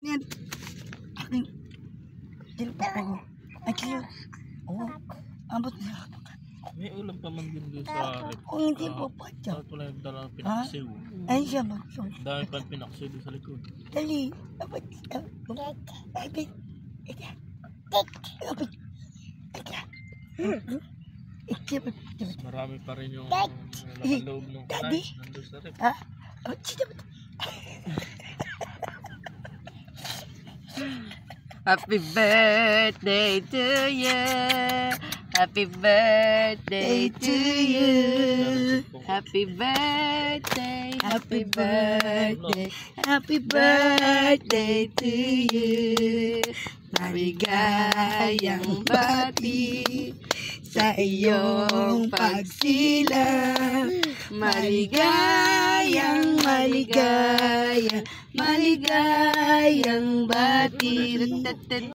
Yan. Aking. Dilpa ko. Ay, kilo. Oo. Abot na. May ulam pa man din doon sa rep. Kung hindi po pa dyan. Bakit wala yung dalang pinaksiw? Ay, siya ba? Dami pa pinaksiw doon sa likod. Dali. Abot. Abot. Abot. Abot. Marami pa rin yung nakaloob ng kanay. Nandun sa rep. Ha? Abot. Happy birthday to you. Happy birthday to you. Happy birthday. Happy birthday. Happy birthday to you. Maligayang bati sa iyong pagsilang. Maligayang maligayang bati.